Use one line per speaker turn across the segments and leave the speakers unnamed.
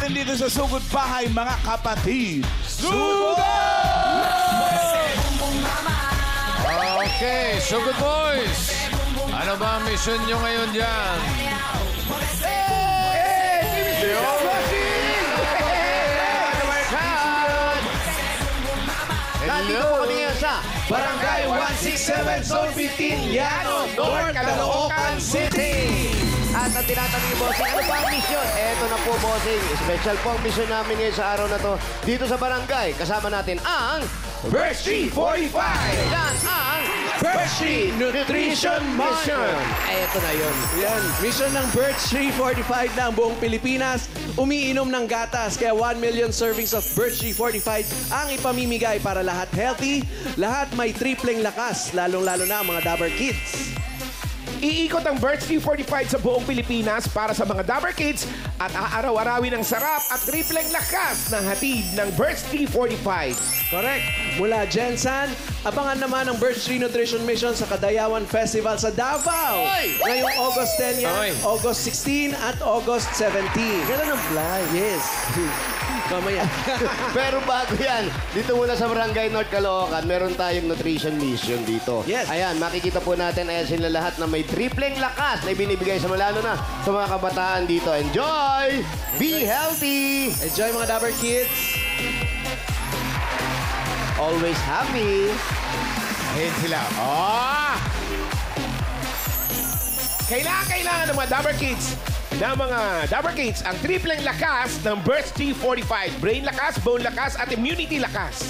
natin dito sa Sugod Bahay, mga kapatid. Sugod!
Okay, so good boys. Ano ba ang mission nyo ngayon dyan?
Nandito po kami ngayon sa
Barangay 167, Zone 15, Llano, North, Caloocan City.
At ang tinatanong ni Bossing, ano ba ang mission? Eto na po, Bossing. Special po ang mission namin ngayon sa araw na to. Dito sa barangay, kasama natin ang
Birch Tree 45.
yan ang
Birch Tree Nutrition Mission.
Eto na yun.
Yan, mission ng Birch Tree 45 na ang buong Pilipinas. Umiinom ng gatas, kaya 1 million servings of Birch Tree 45 ang ipamimigay para lahat healthy, lahat may tripleng lakas, lalong-lalo na ang mga Dabber Kids.
Iikot ang Birch Tree 45 sa buong Pilipinas para sa mga Dabber Kids at aaraw-arawin ang sarap at tripleng lakas ng hatid ng Birch Tree 45.
Correct. Mula Jensan, abangan naman ang Birch Tree Nutrition Mission sa Kadayawan Festival sa Davao. Ngayong August 10 yan, August 16 at August 17.
Ganun ang fly.
Yes. Mamaya.
Pero bago yan, dito muna sa Barangay North Caloocan, meron tayong nutrition mission dito.
Yes.
Ayan, makikita po natin, ayan sila lahat na may tripleng lakas na ibinibigay sa malalo na sa mga kabataan dito. Enjoy! Be healthy!
Enjoy mga Dabber Kids.
Always happy!
Ayan sila. Oh! Kailangan ng mga Dabber Kids ang tripleng lakas ng Birch Tree 45. Brain lakas, bone lakas, at immunity lakas.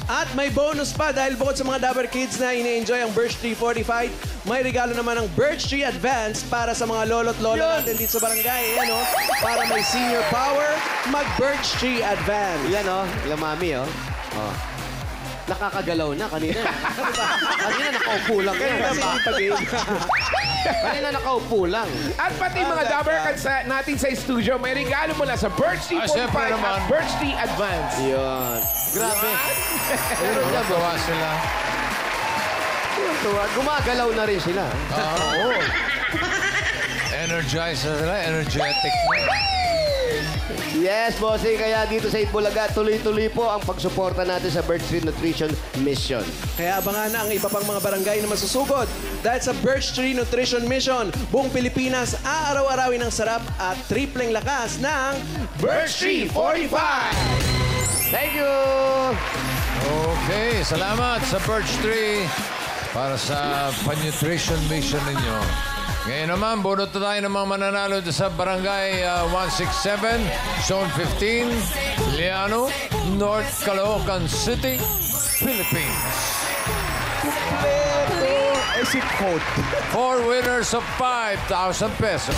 At may bonus pa dahil bukod sa mga Dabber Kids na ini-enjoy ang Birch Tree 45, may regalo naman ang Birch Tree Advance para sa mga lolo't lola natin dito sa barangay. Ano? Para may senior power, mag-Birch Tree Advance.
Yan o, ilang mami o. Oh. Nakakagalaw na kanina. Kanina nakaupo lang. Kanina nakaupo lang.
At pati mga Dabber Kids natin sa studio, may regalo mula sa Birch Tree 45
syempre naman.
at Birch Tree Advance.
Yun. Grabe.
Tuwa sila.
Tuwa. Gumagalaw na rin sila.
Oo. Energized na sila, energetic na.
Yes, bossing. Kaya dito sa Itbulaga, tuloy-tuloy po ang pagsuporta natin sa Birch Tree Nutrition Mission.
Kaya abangan na ang iba pang mga barangay na masusugod. Dahil sa Birch Tree Nutrition Mission, buong Pilipinas aaraw-arawin ng sarap at tripleng lakas ng
Birch Tree 45!
Thank you!
Okay, salamat sa Birch Tree para sa pan-nutrition mission ninyo. Ngayon naman, bunot na tayo ng mga mananalo sa Barangay 167, Zone 15, Llano, North Caloocan City, Philippines.
Exit code.
4 winners of 5,000 pesos.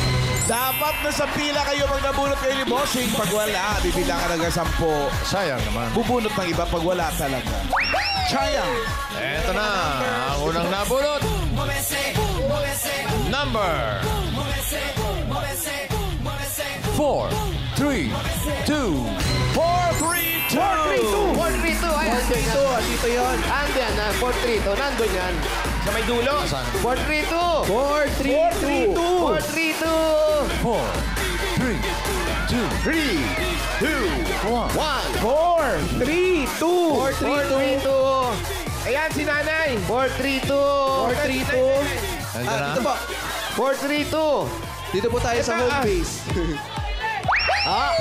Dapat nasa pila kayo pag nabunot kayo ni Bossing. Pag wala, bibilang ka ng 10.
Sayang naman.
Bubunot ng iba pag wala talaga. Sayang.
Eto na, ang unang nabunot. Number 4, 3, 2.
432! 432! Ay, andun
Ito,
yan.
dito yun.
Andun yan, 432. Nandun yan.
Sa may dulo.
432!
432.
432!
4, 3, 2,
3, 2,
1.
1.
3, 2.
432!
Ayan si Nanay.
432!
432.
Andun na?
Dito po.
432!
Dito po tayo sa home base.
Ah!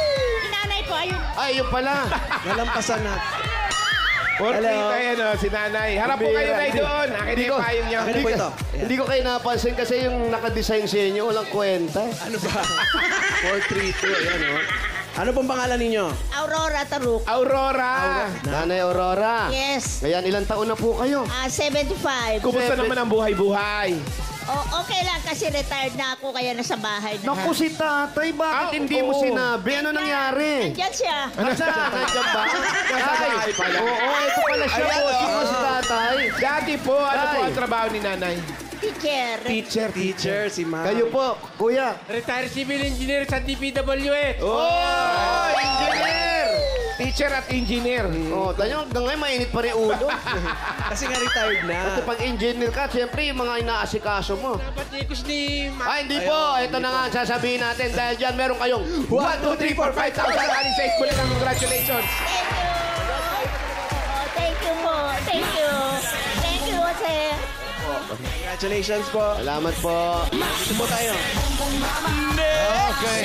Nanay po, ayun.
Ay, yun pala.
Nalampasan na.
4, 3, ayan o, si Nanay. Harap po kayo, Nay, doon. Akin na yung payong niyo.
Akin po ito.
Hindi ko kayo napansin kasi yung nakadesign sa inyo, walang kwenta.
Ano ba? 432. Ayan, o. Ano pong pangalan ninyo?
Aurora Taruk.
Aurora.
Nanay Aurora.
Yes.
Ayan, ilang taon na po kayo?
75.
Kumusta naman ang buhay-buhay?
Okay lang kasi retired na ako kaya nasa bahay na.
Naku, si tatay, bakit
Ah,
hindi mo
oo.
sinabi? Ano nangyari?
Diyan siya.
Nandiyan ba?
bahay pala.
Oo, ito pala siya po. Sino si tatay?
Dati po, ano po
Tay.
ang trabaho ni Nanay?
Teacher.
Teacher, si Ma.
Kayo po, kuya.
Retired civil engineer sa DPWH.
Oh, engineer!
Teacher at engineer.
Oh, tayo hanggang ngayon mainit pa rin ulo.
Kasi nga retired na.
Kasi pag engineer ka, siyempre yung mga inaasikaso mo. Ay, hindi po. Ito na nga ang sasabihin natin. Dahil dyan, meron kayong
1, 2, 3, 4, 5,000. Aling sa school lang. Congratulations.
Thank you po. Thank you. Thank you, sir.
Congratulations po.
Salamat po.
Dito po tayo.
Okay.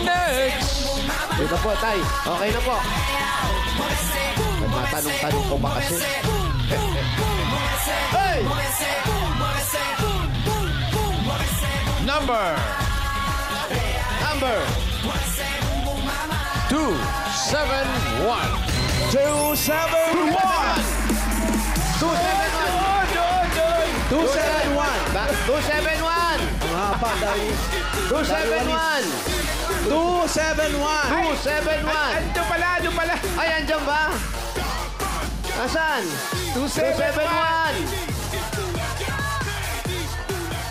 Next!
Dito po, Tay. Okay na po. Nagtatanong-tanong ko ba kasi? Hey!
Number
Number
271.
271!
271. 271.
Ang haba dahil
271.
271.
271.
Ando pala.
Ay, andyan ba? Asan? 271.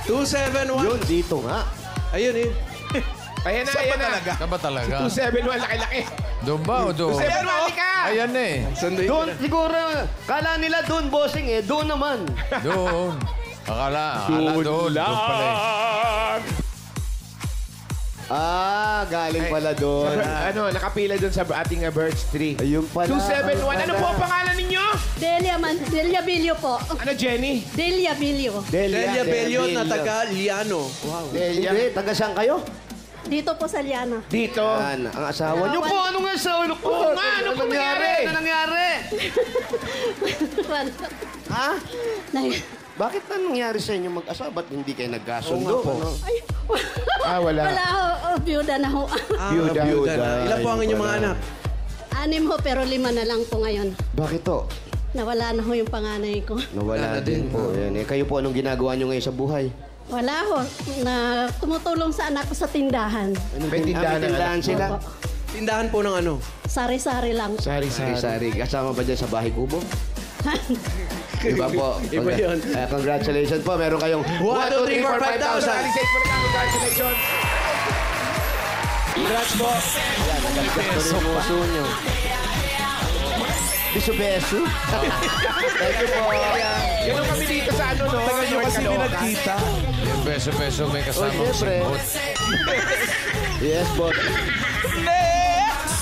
271.
Yun, dito nga.
Ayun eh.
Ayan na.
Ka ba talaga?
271, laki-laki.
Doon ba o doon?
271 ka!
Ayan na eh.
Sunduin ko
Doon,
na.
siguro, kala nila doon, bossing eh. Doon naman.
Doon. Akala doon. Doon pala eh.
Ah, galing pala doon.
Ano, nakapila doon sa ating birch tree.
Ayun pala.
271. Ano po ang pangalan ninyo?
Delia Bilio po.
Ano, Jenny?
Delia Bilio.
Delia Belliot na taga Liano. Wow.
Hindi, taga saan kayo?
Dito po sa Liana.
Dito.
Yan, ang asawa niyo po. Ano nga asawa niyo po?
Oo nga, ano po nangyari?
Ano nangyari? Ha? Bakit na nangyari sa inyo mag-asawa? Ba't hindi kayo nagkasundo? Ano?
Ay,
Ah, wala.
wala ho. Byuda na ho.
Byuda.
na. Ilan po ang inyong mga anak?
6 ho, pero 5 na lang po ngayon.
Bakit to?
Nawala na ho yung panganay ko.
Nawala din po. Yan, eh. Kayo po, anong ginagawa niyo ngayon sa buhay?
Wala ho. Na tumutulong sa anak ko sa tindahan.
May tindahan na
tindahan sila?
Opo.
Tindahan po ng ano?
Sari-sari lang.
Sari-sari. Kasama ba dyan sa bahay kubo? Iba po.
Iba yun.
Congratulations po. Meron kayong
1, 2, 3, 4, 5,000.
Aling sa school lang. Congratulations.
Congrats po.
Yan, nagagdas ko rin yung uso nyo. Biso-beso. Thank you po.
Ganun kami dito sa ano, no?
Tagal nyo kasi hindi nagkita.
Yung peso-peso may
Oh,
kasama
siyempre.
simbot.
Yes, boss.
Next!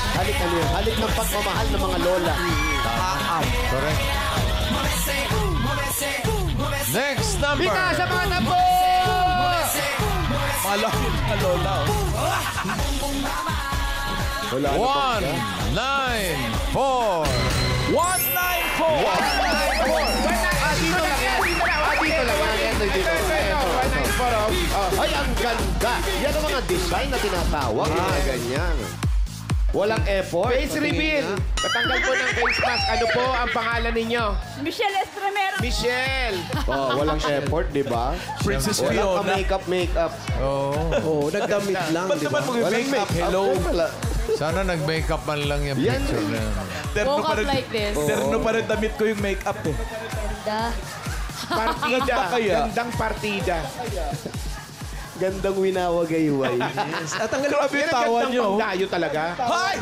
Halik ano yun? Halik ng pagmamahal ng mga lola.
Correct. Next number.
Pita sa mga tapo!
Malo na lola.
Wala na pa siya.
194.
194!
Dito lang yan. Dito lang yan. Ay, ang ganda. Yan ang mga design na tinatawag. Mga ganyan. Walang effort.
Face reveal. Patanggal po ng face mask. Ano po ang pangalan ninyo?
Michelle Estremero.
Michelle.
Oh, walang effort, di ba?
Princess
Walang
Fiona.
makeup.
Oo.
Oh, nagdamit lang,
Ba't
di ba?
naman mag-makeup? Hello?
Wala.
Sana nag-makeup man lang yung
Yan.
picture na yan.
Terno
Woke
pa
up
rin.
like this.
Terno pa rin damit ko yung makeup eh.
Partida.
Ganda kaya?
Gandang partida.
Gandang winawagayway.
At ang galing.
Grabe yung tawa
Gandang
nyo.
pangdayo talaga.
Hi!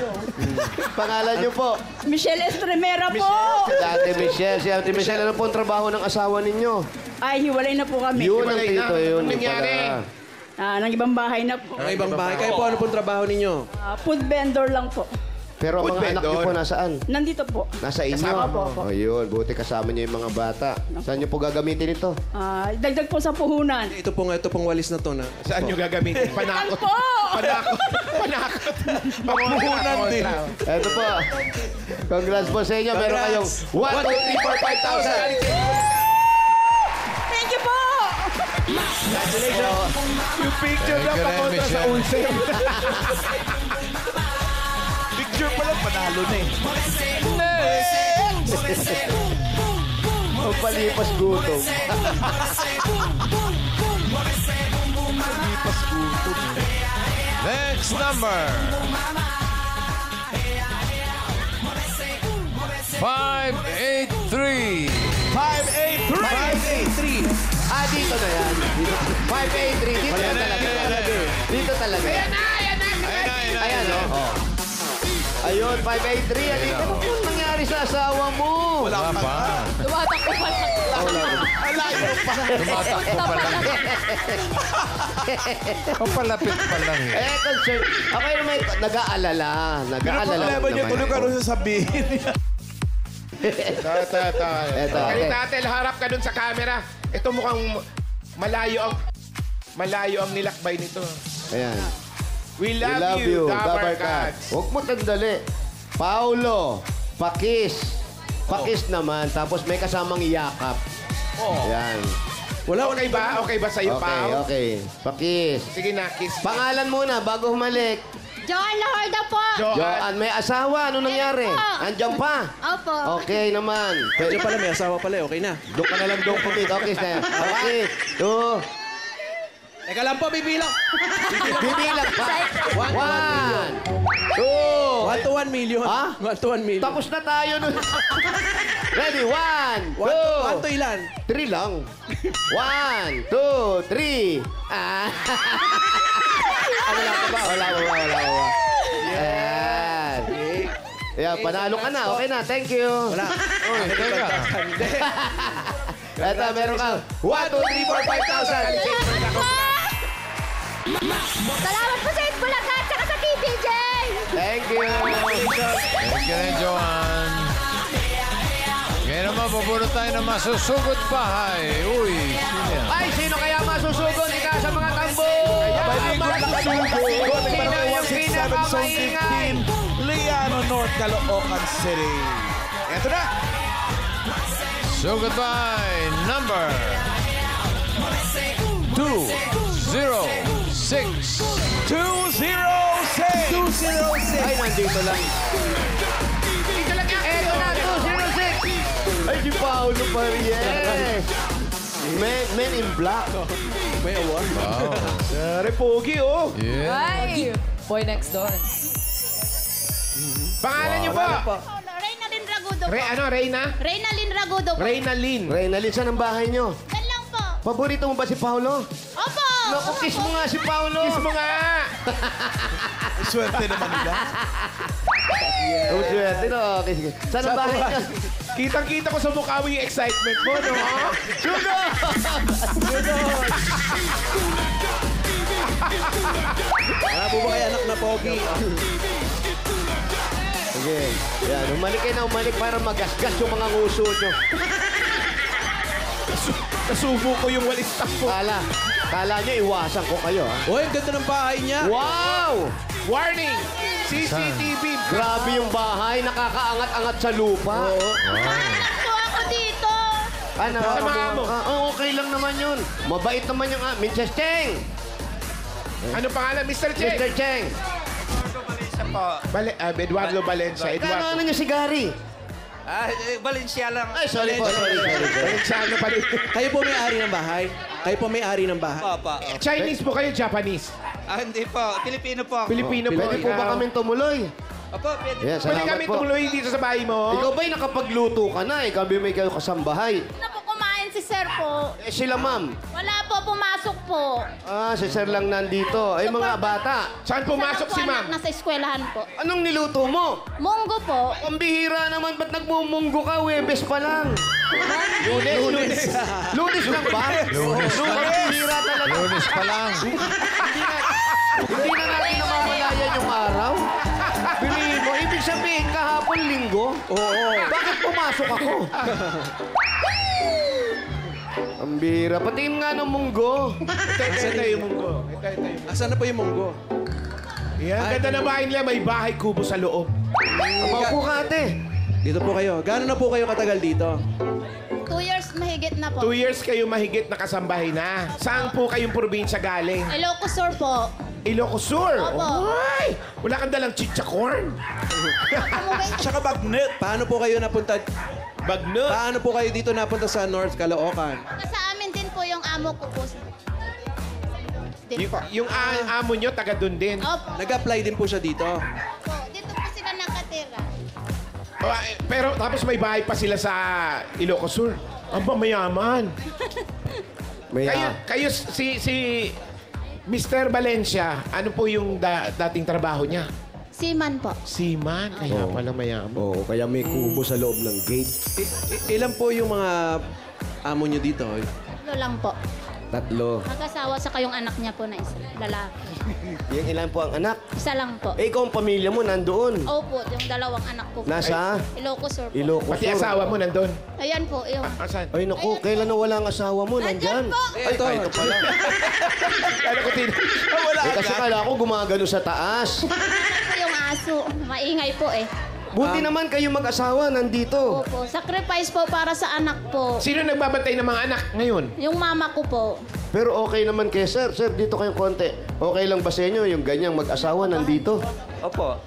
Pangalan niyo po?
Michelle Estremero po.
Ate Michelle. Si Ate Michelle, ano po ang trabaho ng asawa ninyo?
Ay, hiwalay na po kami.
Yun ang
Hiwalay
tito,
na.
yun.
Anong nangyari?
Nang ibang bahay na po.
Ang ibang bahay. Kayo po, ano pong trabaho ninyo?
Food vendor lang po.
Pero ang
Food
mga anak niyo
vendor.
po nasaan?
Nandito po.
Nasa inyo?
Kasama po
ako.
O yun, buti kasama niyo yung mga bata. Saan niyo po gagamitin ito?
Dagdag po sa puhunan.
Ito pong walis na to na.
Saan nyo gagamitin? Panakot.
po!
Panakot.
Pagmuhunan din.
Eto po. Congrats po sa inyo. Meron kayong 1, 2, 3, 4, 5,000.
Thank you po!
Yung picture
Thank
lang
you rin,
pakontra sa
Michelle.
ulcer.
Picture pa lang, panalo na eh.
Ang palipas gutom.
Next number. 583.
583!
583.
Ah, dito na yan. 583. Dito na talaga. Dito talaga.
Ayan na, ayan na.
Ayan, oh. Ayun, 583. Ano po nangyari sa asawa mo?
Wala pa.
Tumatakbo pa lang.
Alayo pa.
Tumatakbo pa lang. Papalapit pa lang eh.
Concern. Ako yun naman, nag-aalala.
Pero
Nag-aalala
problema niya, tuloy ka rin sasabihin.
Ito,
Kalit
okay.
natin, harap ka dun sa camera. Ito mukhang malayo ang nilakbay nito.
Ayan.
We love you, Dabar Cats.
Huwag mo tandali. Paulo, pakis. Pakis naman, tapos may kasamang iyakap.
Oh.
Ayan.
Okay ba? Okay ba sa'yo, Pao?
Okay. Pakis.
Sige na, kiss.
Pangalan muna bago humalik.
Joan Lahorda po.
Joan, may asawa. Ano nangyari? Andiyan pa?
Opo.
Okay naman.
Medyo pala, may asawa pala. Okay na.
Doon ka na lang doon pumig. Okay, sir. Okay. Two.
Teka lang po, bibilang.
Bibilang pa. 1, 2.
1 to 1 million.
Ha?
1 to 1 million.
Tapos na tayo nun. Ready? 1,
1 to
2.
ilan?
3 lang. 1, 2, 3. Ah. Wala ka ba? Wala. Ayan. Ayan, panalo ka na. Okay na. Thank you.
Wala.
Teka.
Eto, meron kang 1, 2, 3, 4, 5,000.
Salamat po sa Itbulaga at saka sa KBJ.
Thank you.
Thank you rin, Joan. Ngayon naman, pabulot tayo ng masusugod bahay. Uy, sino yan?
Ay, sino kaya masusugod? Ika sa mga tambo.
Liano, North Caloocan City. Ito na.
Sugod bahay number 206.
206.
Ay, nandito lang. Eto na, 206. Ay, si Paolo pa rin. Yes. Men in black.
May award.
Wow.
Sari, pogi, oh.
Yeah.
Ay! Boy next door.
Pangalan niyo ba?
Reynalyn Ragudo po.
Reyna?
Reynalyn Ragudo po.
Reynalyn.
Reynalyn, saan ang bahay nyo?
Yan lang po.
Paborito mo ba si Paolo?
Opo.
Naku, kiss mo nga si Paolo.
Kiss mo nga.
Swerte naman nila.
Oh, swerte no. Kiss. Saan ang bahay nyo?
Kitang-kita ko sa mukha mo yung excitement mo, no?
Sunod!
Wala po ba kayo anak na pogi?
Sige. Yan, umalik kayo na umalik para magasgas yung mga nguso nyo.
Nasubo ko yung walis takbo.
Kala nyo iwasan ko kayo, ha?
Uy, ang ganda ng bahay niya.
Wow!
Warning! CCTV.
Grabe yung bahay, nakakaangat-angat sa lupa.
Anak po ako dito.
Ano?
Samahan mo.
Okay lang naman yun. Mabait naman yung Mrs. Cheng.
Ano pangalan, Mr. Che?
Mr. Cheng.
Eduardo Valencia.
Ano niyo si Gary?
Valencia lang.
Ay, sorry po, sorry.
Valenciano pa rin.
Kayo po may-ari ng bahay? Kayo po may-ari ng bahay?
Papa.
Chinese po kayo, Japanese?
Hindi po. Pilipino po ako.
Filipino po.
Pwede po ba kaming tumuloy?
Opo, pwede.
Yes,
Pwede
salamat
kami
po.
tumuloy dito sa bahay mo?
Ikaw ba'y nakapagluto ka na? Ikaw ba'y may kayo kasambahay?
Na po kumain si Sir po.
Eh, sila ma'am.
Wala po, pumasok po.
Si Sir lang nandito. Ay, mga bata.
Saan pumasok si ma'am?
Nasa eskwelahan po.
Anong niluto mo?
Munggo po.
Ang bihira naman, ba't nagmumunggo ka? Webes pa lang. Lunes lang ba?
Lunes pa.
Ang bihira talaga.
Lunes pa lang.
Hindi na natin namamalayan yung araw. Bilihin mo, ibig sabihin kahapon linggo?
Oo.
Bakit pumasok ako? Ang bihira. Patingin nga ng munggo.
Ito yung munggo.
Asan na po yung munggo?
Yan, ganda na bahay nila. May bahay kubo sa loob.
Maupo ka, ate.
Dito po kayo. Gaano na po kayo katagal dito?
2 years mahigit na po.
2 years kayo mahigit nakasambahay na. Saan po kayong probinsya galing?
Ilocos Sur po.
Ilocos Sur.
Opo.
Ay! Wala kang dalang chichacorn.
Tsaka bagnet.
Paano po kayo napunta?
Bagnut.
Paano po kayo dito napunta sa North Caloocan?
Sa amin din po yung amo ko po. Din po.
Yung amo nyo, taga dun din.
Opo.
Nag-apply din po siya dito.
Dito po sila nakatira.
Pero tapos may bahay pa sila sa Ilocos Sur. Ang mayaman. Kayo si Mr. Valencia, ano po yung dating trabaho niya?
Seaman po.
Seaman, kaya pala mayaman.
Oo, kaya may kubo sa loob ng gate.
Ilan po yung mga amo nyo dito?
Tatlo lang po.
Tatlo.
Mag-asawa sa kayong anak niya po na isa. Lalaki.
Yung ilan po ang anak?
Isa lang po.
Eh, ikaw ang pamilya mo nandoon.
Opo, yung dalawang anak ko po.
Nasa
Ilocos Sur po.
Ilocos.
Pati asawa mo nandun.
Ayan po, yung...
Asan?
Ay, naku, kailan na wala ang asawa mo?
Nandyan
Nandyan.
po!
Ito.
Kala ko
Wala
Eh, kasi kala ko gumagano sa taas.
Ito yung aso. Maingay po eh.
Buti naman kayo mag-asawa nandito.
Opo, sacrifice po para sa anak po.
Sino nagbabantay ng mga anak ngayon?
Yung mama ko po.
Pero okay naman kay sir. Sir, dito kayong konti. Okay lang ba sa inyo yung ganyang mag-asawa nandito?
Opo.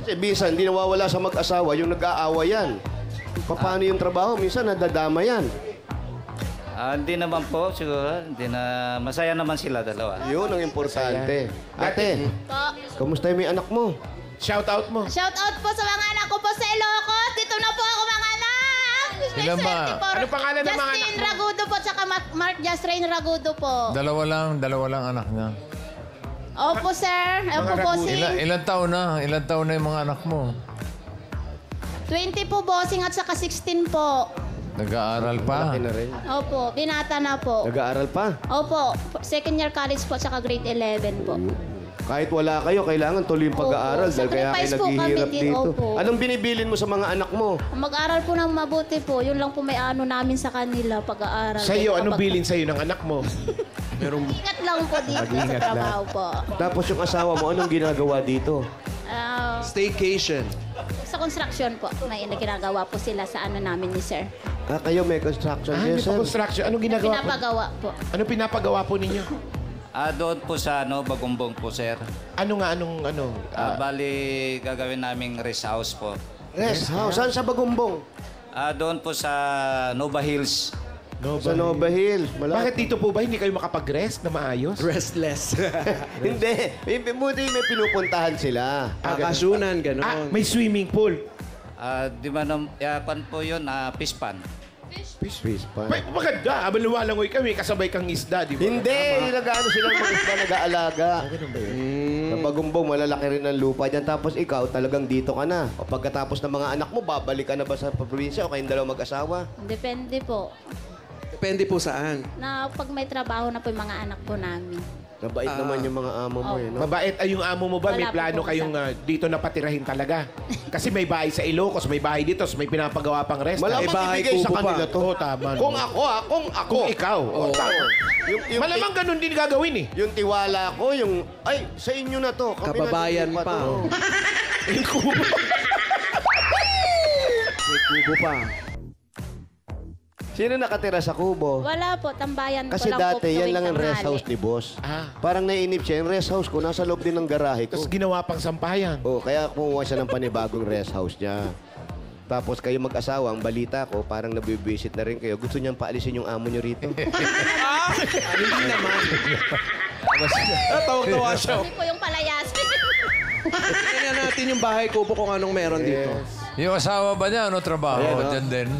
Kasi minsan, hindi nawawala sa mag-asawa yung nag-aawa yan. Paano yung trabaho? Minsan, nadadama yan.
Hindi naman po, siguro. Hindi na... Masaya naman sila dalawa.
Yun ang importante. Ate,
Po.
kamusta yung may anak mo?
Shout out mo.
Shout out po sa mga anak ko po sa Ilocos. Dito na po ako mga anak.
Ilan ba?
Ano pangalan ng mga anak
Justin
mo?
Ragudo po, tsaka Mark Justin Ragudo po.
Dalawa lang anak niya.
Opo, sir. Ewan po, bossing.
Ilan taon na? Ilan taon na yung mga anak mo?
20 po, bossing, at saka 16 po.
Nag-aaral pa.
Malaki na rin.
Opo, binata na po.
Nag-aaral pa.
Opo, second year college po, tsaka grade 11 po.
Kahit wala kayo, kailangan tuloy yung pag-aaral
Opo.
dahil kaya kayo
Sacrifice po
naghihirap
kami din,
dito.
opo.
Anong binibilin mo sa mga anak mo?
Mag-aral po ng mabuti po. Yun lang po may ano namin sa kanila, pag-aaral.
Sa iyo, anong
Kapag-
bilin sa iyo ng anak mo?
Ingat lang po dito sa
Mag-ingat lang.
trabaho po.
Tapos yung asawa mo, anong ginagawa dito?
Ah,
Staycation.
sa construction po, may ginagawa po sila sa ano namin ni sir.
Kayo may construction.
May
Yes, sir.
construction. Anong ginagawa po?
Pinapagawa po.
Ano pinapagawa po ninyo?
Doon po sa Bagumbong po, sir.
Anong?
Bali, gagawin naming rest house po.
Rest house. Saan sa Bagumbong?
Doon po sa Nova Hills.
Sa Nova Hills.
Bakit dito po ba hindi kayo makapag-rest na maayos?
Restless.
Hindi. Buti may pinupuntahan sila.
Kakasunan, gano'n.
May swimming pool.
Di ba pan po yun, fish pan.
Fish pa.
May maganda. Habang lumalangoy kami, kasabay kang isda, di ba?
Hindi. Nag-ano sila mga isda nag-aalaga. Sa Bagumbong, malalaki rin ang lupa dyan. Tapos ikaw, talagang dito ka na. O pagkatapos ng mga anak mo, babalik ka na ba sa probinsya o kayong dalawa mag-asawa?
Depende po.
Depende po saan.
Na pag may trabaho na po yung mga anak po namin.
Nabait naman yung mga amo mo, no?
Mabait ay yung amo mo ba? May
Wala po
plano
po
kayong dito na patirahin talaga? Kasi may bahay sa Ilocos, may bahay dito, may pinapagawa pang rest.
Malamang
bahay
ibigay sa
kubo pa.
kanila to.
Oo, tama.
Kung ako, kung ako.
Kung ikaw. Oo, tama.
Yung,
Malamang ganun din gagawin eh.
yung tiwala ko, yung, ay, sa inyo na to. Kami na
Kababayan
dito
pa.
to.
Yung kubo.
May kubo pa.
Sino nakatira sa kubo?
Wala po, tambayan
Kasi
ko lang po.
dati, yan
tuwing
lang ang rest
tanghali.
house ni boss.
Ah.
Parang naiinip siya, yung rest house ko, nasa loob din ng garahe ko.
Tapos ginawa pang sampayan.
Oh, kaya kumuha siya ng panibagong rest house niya. Tapos kayo mag-asawa, ang balita ko, parang nabibisit na rin kayo. Gusto niyang paalisin yung amo niyo rito.
Hindi naman. Tawag-tawa siya.
Hindi po yung palayas.
Tingnan natin yung bahay kubo kung anong meron dito.
Yung asawa ba niya, ano trabaho?
Ayan,
Diyan din.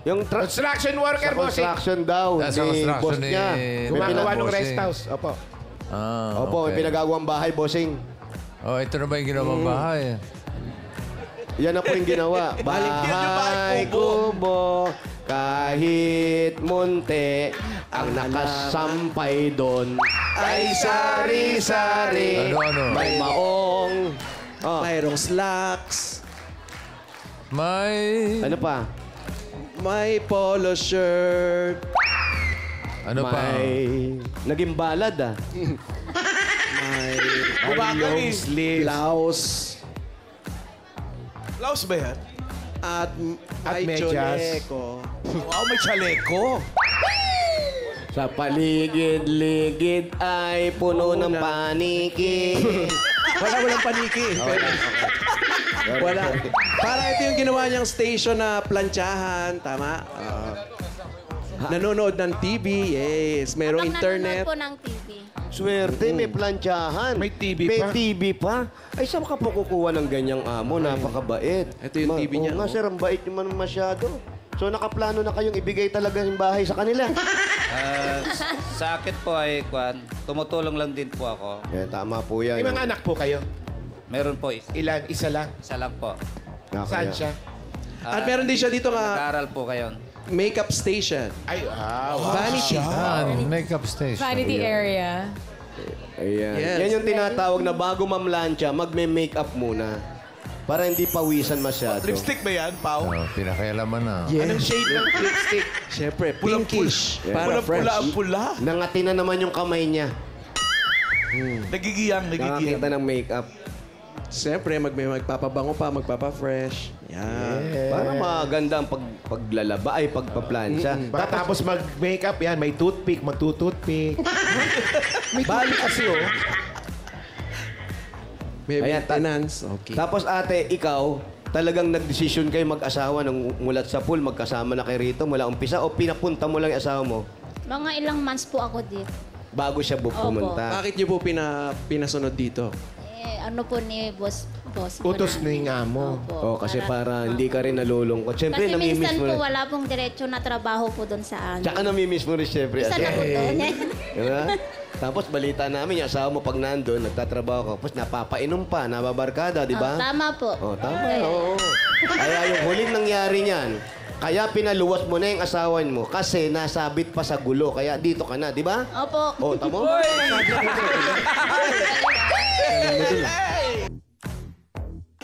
Yung
Construction worker,
sa
bossing.
construction daw,
Sa
ni
construction
boss
ni-
niya.
Gumagawa ng
Bossing.
rest house. Opo.
Opo, may pinagagawang bahay, bossing.
Oh, ito na ba yung ginawang bahay?
Yan na po yung ginawa. Bahay kubo, kahit munti, ang nakasampay doon ay sari-sari.
Ano?
May maong. Oh,
Mayroong slacks.
May...
ano pa?
May polo shirt.
Ano pa?
May naging balad ah.
May
Long sleeves.
blouse.
Blouse ba yan?
At
At
may
medyas.
choneko.
Wow, may chaleko.
Sa paligid-ligid ay puno ng paniki.
Walang paniki. Wala. Para ito yung ginawa niyang station na plantsahan. Tama? Nanonood ng TV. Yes. Mayroong
Habang
internet.
nanonood po ng TV.
Swerte, may plantsahan.
May TV
May
pa.
TV pa. Ay, saan ka po kukuha ng ganyang amo? Napakabait.
Ito yung TV niya,
Oo nga,
oh.
sir, ang bait naman masyado. So, nakaplano na kayong ibigay talaga yung bahay sa kanila.
Sa akin po ay, tumutulong lang din po ako.
Tama po yan.
May mga anak po kayo.
Meron po.
Ilan? Isa lang.
Isa lang po.
Saan siya?
At meron din siya dito nga
Nag-aaral po kayo.
makeup station.
Ay,
Vanity.
Makeup station.
Vanity area.
Ayan.
Yes.
Yan yung tinatawag na bago mamlansya, magme-makeup muna. Para hindi pawisan masyado.
Lipstick ba yan, Pao?
Oh, pinakailaman na.
Anong shade ng lipstick?
Siyempre, pinkish. Para fresh.
Pula ang pula.
Nangati na naman yung kamay niya.
Nagigiyang.
Nakakita ng makeup.
Siyempre, magpapabango pa, magpapa-fresh. Yan.
Para maganda ang paglalaba, ay pagpaplansya.
Tapos mag-makeup yan, may toothpick, magtutoothpick.
Bali kasi, oh. May
Ayan,
maintenance. Okay.
Tapos ate, ikaw, talagang nagdesisyon kayo mag-asawa nung mulat sa pool, magkasama na kayo rito mula umpisa o pinapunta mo lang yung asawa mo
Mga ilang months po ako dito.
bago siya pumunta?
Bakit niyo po pinasunod dito?
Ano po ni boss po
Utos
namin.
ni nga mo.
Oh,
Opo,
kasi para hindi ka rin nalulungkot. Siyempre,
Kasi
namimiss
minsan
mo
po
rin.
wala pong diretso na trabaho po doon sa amin.
Tsaka namimiss mo rin siyempre.
Isa na po doon.
Diba? Tapos balita namin, yung asawa mo pag nandun, nagtatrabaho ka, tapos napapainom pa, nababarkada, di ba?
Tama po.
Oh, tama. Oo. Kaya yung huling nangyari niyan, kaya pinaluwas mo na yung asawa mo kasi nasabit pa sa gulo. Kaya dito ka na, di ba?
Opo.
Oh, tamo?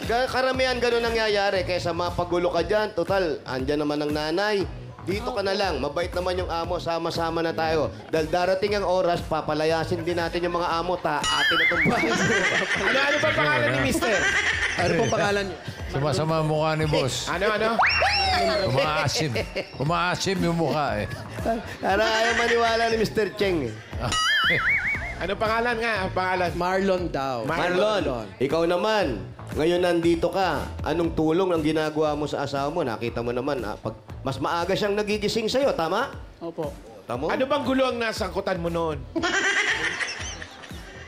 Karamihan ganun nangyayari. Kaysa mapagulo ka dyan, total, andyan naman ang nanay. Dito ka na lang. Mabait naman yung amo. Sama-sama na tayo. Dahil darating ang oras, papalayasin din natin yung mga amo. Atin na itong bahay.
Ano ba pangalan ni Mister?
Ano pong pangalan niyo?
Sumasama ang mukha ni boss.
Ano?
Umaasim. Umaasim yung mukha eh.
Para ayaw maniwala ni Mr. Cheng.
Ano pangalan nga? Ang pangalan?
Marlon daw.
Marlon, ikaw naman. Ngayon nandito ka. Anong tulong ang ginagawa mo sa asawa mo? Nakita mo naman, pag mas maaga siyang nagigising sa'yo, tama?
Opo.
Tamo?
Ano bang gulo ang nasangkutan mo noon?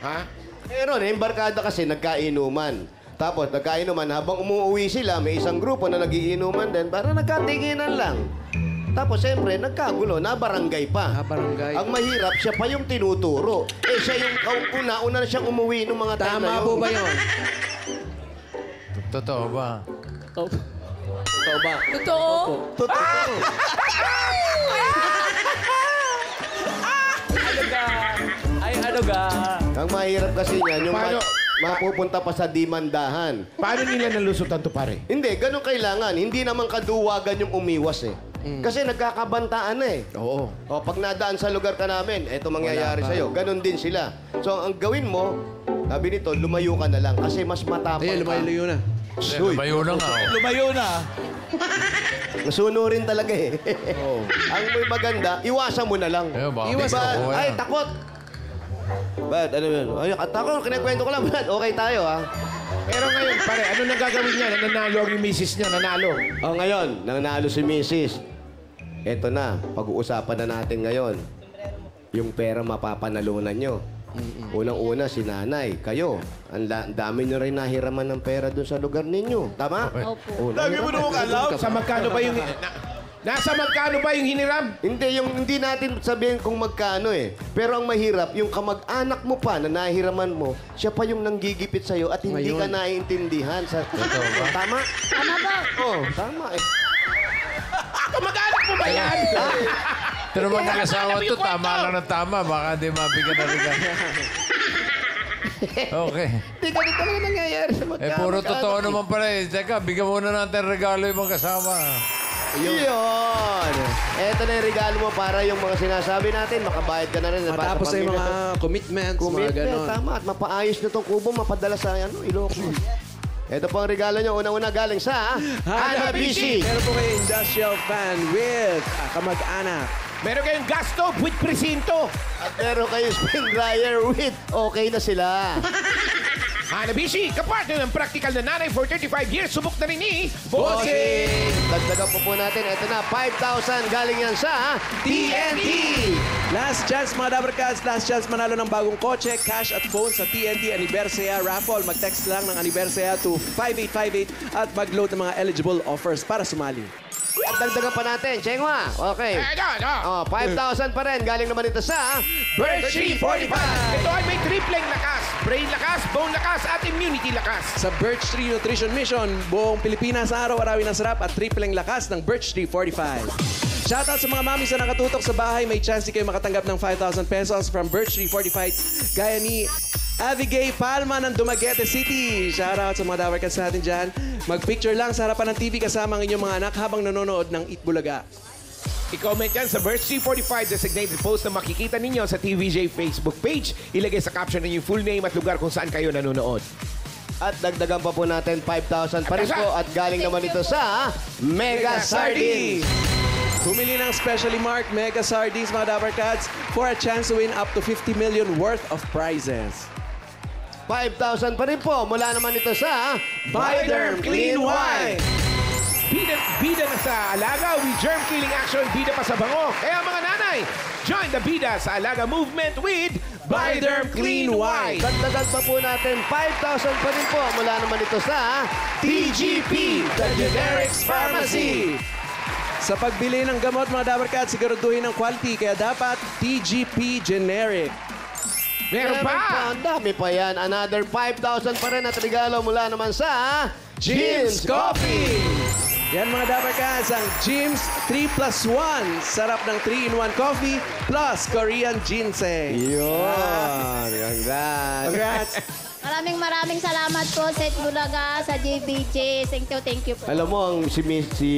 Ha?
Meron, yung barkada kasi nagkainuman. Tapos nagkainuman, habang umuwi sila, may isang grupo na nagiinuman din, para nagkatinginan lang. Tapos siyempre, nagkagulo, nabarangay pa.
Nabarangay.
Ang mahirap, siya pa yung tinuturo. Siya yung una na siyang umuwi ng mga time na
Tama
yun.
po ba yun?
Totoo ba?
Opo.
Totoo ba?
Totoo?
Totoo.
Ay, ano ga?
Ang mahirap kasi niyan, yung
Paano?
mapupunta pa sa dimandahan.
Paano nila nalusutan to pare?
Hindi, ganun kailangan. Hindi naman kaduwagan yung umiwas eh. Kasi nagkakabantaan na eh.
Oo.
O, pag nadaan sa lugar ka namin, eto mangyayari sa'yo. Ganon din sila. So, ang gawin mo, sabi nito, lumayo ka na lang. Kasi mas matapang
Ayun, lumayo na.
Uy,
Lumayo na nga. oh.
Lumayo na.
Nasunurin talaga eh. Ang may maganda, iwasan mo na lang.
Eh, baka
Iwas
may
Diba?
kakuha
Ay,
yan.
takot! Ba't? Ano yun? Ay, takot, kinakwento ko lang. Ba't? Okay tayo, ha?
Pero ngayon, pare, ano nang gagawin niya? Nanalo ang yung misis niya, nanalo.
O, ngayon, nanalo si Mrs. Eto na, pag-uusapan na natin ngayon. Yung pera mapapanalunan nyo. Unang-una, si nanay, kayo. Ang dami nyo rin nahiraman ng pera doon sa lugar ninyo. Tama?
Opo.
Dami mo naman alam.
Sa magkano ba yung... nasa magkano ba yung hiniram?
Hindi natin sabihin kung magkano eh. Pero ang mahirap, yung kamag-anak mo pa na nahiraman mo, siya pa yung nanggigipit sa'yo at hindi ka naiintindihan.
Totoo ba?
Tama?
Tama ba?
Oo, tama eh.
Kamag-anak mo ba yan?
Pero naman mag-asawa to, tama lang ng tama. Baka di mabigyan na rin. Okay.
Hindi ganito lang nangyayari sa magkano.
Puro totoo naman pala eh. Teka, bigyan muna natin regalo yung mag-asawa.
Yun. Eto na yung regalo mo para yung mga sinasabi natin, makabayad ka na rin.
Matapos sa mga commitments, mga
Commitment,
ganon.
tama. At mapaayos na itong kubo, mapadala sa Ilocos. Ito po ang regalo nyo. Unang-una galing sa Hanabishi.
Meron po kayo industrial fan with kamag-anak.
Meron kayong gas stove with presinto.
At meron kayo spin dryer with okay na sila.
Hanabishi, kapartner ng practical na nanay for 35 years. Subok na rin ni
Bossing! Dagdagan po natin. Ito na, 5,000 galing yan sa TNT.
Last chance mga Dabarkads, last chance manalo ng bagong kotse, cash at phone sa TNT Anibersaya Raffle. Mag-text lang ng Anibersaya to 5858 at mag-load ng mga eligible offers para sumali.
At dagdagan pa natin. Chengwa. Okay. Oh, 5,000 pa rin. Galing naman ito sa
Birch Tree 45. Ito ay may tripleng lakas. Brain lakas, bone lakas, at immunity lakas.
Sa Birch Tree Nutrition Mission, buong Pilipinas araw-arawin ng sarap at tripleng lakas ng Birch Tree 45. Shoutout sa mga mami sa nakatutok sa bahay. May chance kayo makatanggap ng 5,000 pesos from Birch Tree 45. Gaya ni Avigay Palma ng Dumaguete City. Shoutout sa mga Dabarkats natin dyan. Mag-picture lang sa harapan ng TV kasama ang inyong mga anak habang nanonood ng Eat Bulaga.
I-comment yan sa Birch Tree 45 designated post na makikita ninyo sa TVJ Facebook page. Ilagay sa caption ninyo yung full name at lugar kung saan kayo nanonood.
At dagdagan pa po natin 5,000 pa rin po. At galing naman ito sa Mega Sardines.
Bumili ng specially marked Mega Sardines, mga Dabarkats, for a chance to win up to 50 million worth of prizes.
5,000 pa rin po. Mula naman ito sa
Bioderm Clean Wine.
Bida na sa alaga with germ-killing action. Bida pa sa bango. Kaya mga nanay, join the Bida sa alaga movement with Bioderm Clean Wine.
Dagdagan pa po natin 5,000 pa rin po. Mula naman ito sa
TGP, The Generics Pharmacy. Sa pagbili ng gamot, mga Dabarkats, siguraduhin ng quality. Kaya dapat TGP Generic.
Meron pa!
Ang dami pa yan. Another 5,000 pa rin at regalo mula naman sa
Jim's Coffee! Yan mga Dabarkats, ang Jim's 3+1. Sarap ng 3-in-1 coffee plus Korean ginseng.
Yun. Congrats.
Congrats!
Maraming salamat po sa Eat Bulaga, sa JBJ. Thank you po.
Alam mo, si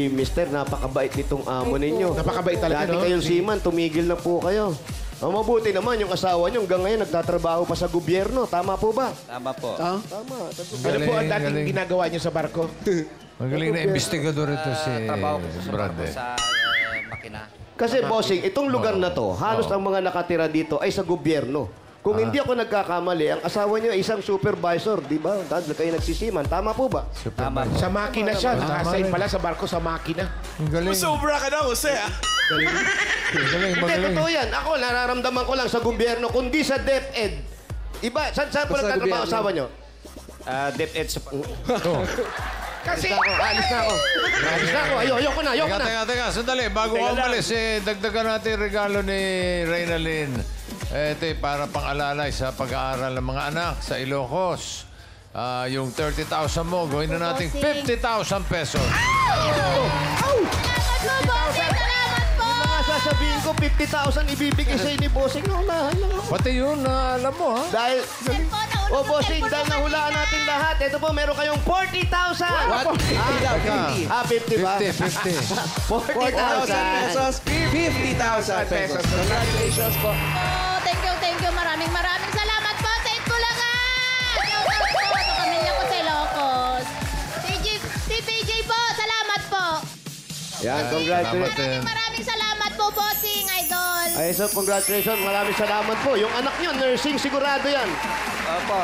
Mister, napakabait nitong amo ninyo.
Napakabait talaga,
Dati
no?
kayong seaman, tumigil na po kayo. Ang mabuti naman, yung asawa nyo hanggang ngayon nagtatrabaho pa sa gobyerno. Tama po ba?
Tama po.
Tama.
Ano po ang dating
galing.
ginagawa nyo sa barko?
Magaling na investigador ito si
Trabaho ko sa
Brad.
barko sa makina.
Kasi, bossing, itong lugar na to, halos ang mga nakatira dito ay sa gobyerno. Kung hindi ako nagkakamali, ang asawa niyo ay isang supervisor, di ba? Dahil kayo nagsisiman. Tama po ba?
Tama po.
Sa makina siya. Nakasign pala sa barko sa makina.
Ang galing.
Sobra ka na, Jose, ah.
Magaling,
Hindi,
magaling.
totoo yan. Ako, nararamdaman ko lang sa gobyerno, kundi sa DepEd. Iba, saan po
Basta
nagtatrabaho
gobyerno.
asawa niyo?
DepEd sa...
Kasi...
Alis na ako. Ayoko na.
Teka. Sandali. Bago ka umalis, dagdagan natin regalo ni Reynalyn. Ito para pang-alalay sa pag-aaral ng mga anak sa Ilocos. Yung 30,000 mo, gawin na natin 50,000 pesos.
Salamat po!
Mga sasabihin ko, 50,000 ibibigay sa'yo ni Bossing. Naunahan lang ako.
Pati yun, alam mo, ha?
Dahil, Bossing, dahil nahulaan natin lahat. Ito po, meron kayong 40,000.
What? 50.
50 ba?
50.
40,000 pesos, 50,000 pesos. Congratulations po.
Oh, thank you. Maraming salamat po sa Eat Bulaga! Shoutout po sa pamilya ko sa Ilocos. TPJ po, salamat po.
Yan, congratulations.
Maraming salamat po, bossing, idol.
Ay, so congratulations. Maraming salamat po. Yung anak nyo, nursing, sigurado yan.
Opo.